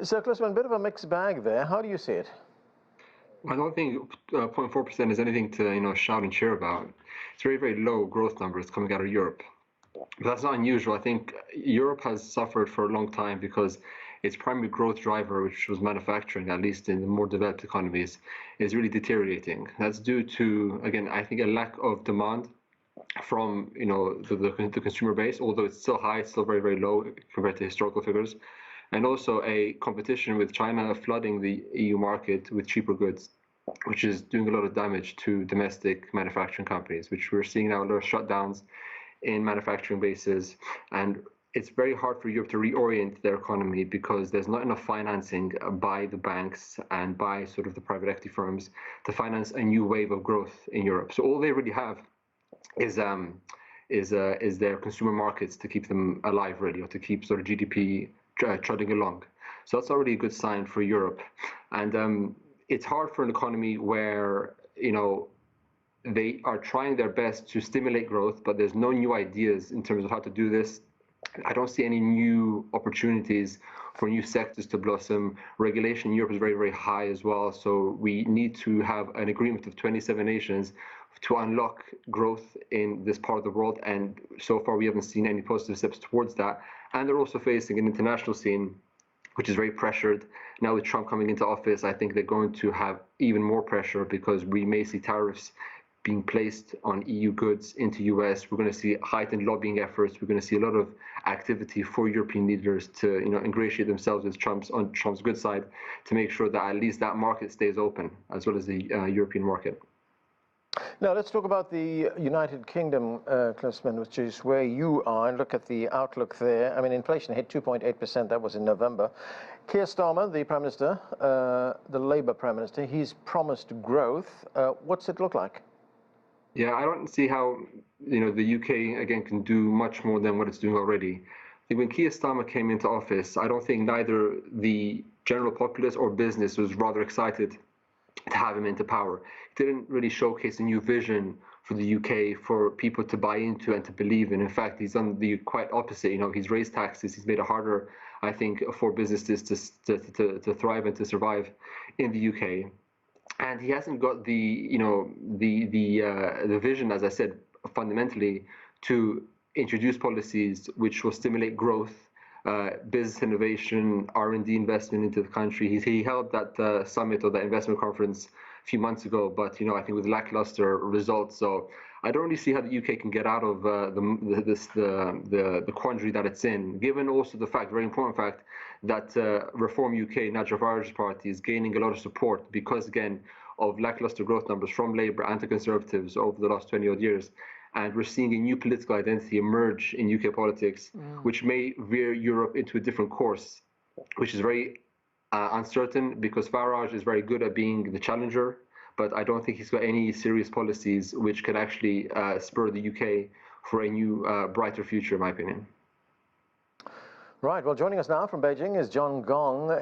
So, Klinsmann, a bit of a mixed bag there. How do you see it? I don't think 0.4% is anything to shout and cheer about. It's very, very low growth numbers coming out of Europe. But that's not unusual. I think Europe has suffered for a long time because its primary growth driver, which was manufacturing, at least in the more developed economies, is really deteriorating. That's due to, again, I think a lack of demand from the consumer base, although it's still high, it's still very, very low compared to historical figures, and also a competition with China flooding the EU market with cheaper goods, which is doing a lot of damage to domestic manufacturing companies, which we're seeing now a lot of shutdowns in manufacturing bases. And it's very hard for Europe to reorient their economy because there's not enough financing by the banks and by sort of the private equity firms to finance a new wave of growth in Europe. So all they really have is their consumer markets to keep them alive, really, or to keep sort of GDP trudging along. So that's already a good sign for Europe. And it's hard for an economy where they are trying their best to stimulate growth, but there's no new ideas in terms of how to do this. I don't see any new opportunities for new sectors to blossom. Regulation in Europe is very, very high as well. So we need to have an agreement of 27 nations to unlock growth in this part of the world. And so far, we haven't seen any positive steps towards that. And they're also facing an international scene which is very pressured. Now with Trump coming into office, I think they're going to have even more pressure because we may see tariffs being placed on EU goods into US. We're going to see heightened lobbying efforts. We're going to see a lot of activity for European leaders to ingratiate themselves with on Trump's good side to make sure that at least that market stays open, as well as the European market. Now, let's talk about the United Kingdom, Klinsmann, which is where you are, and look at the outlook there. I mean, inflation hit 2.8%. That was in November. Keir Starmer, the Prime Minister, the Labour Prime Minister, he's promised growth. What's it look like? Yeah, I don't see how the UK again can do much more than what it's doing already. I think when Keir Starmer came into office, I don't think neither the general populace or business was rather excited to have him into power. He didn't really showcase a new vision for the UK for people to buy into and to believe in. In fact, he's done the quite opposite. He's raised taxes. He's made it harder, I think, for businesses to thrive and to survive in the UK. And he hasn't got the vision, as I said, fundamentally, to introduce policies which will stimulate growth, business innovation, R&D investment into the country. He held that summit or that investment conference a few months ago, but I think with lackluster results. So I don't really see how the UK can get out of the quandary that it's in. Given also the fact, very important fact, that Reform UK, Nigel Farage's party, is gaining a lot of support because again of lackluster growth numbers from Labour and the Conservatives over the last 20 odd years. And we're seeing a new political identity emerge in UK politics, which may veer Europe into a different course, which is very uncertain because Farage is very good at being the challenger, but I don't think he's got any serious policies which can actually spur the UK for a new, brighter future, in my opinion. Right. Well, joining us now from Beijing is John Gong.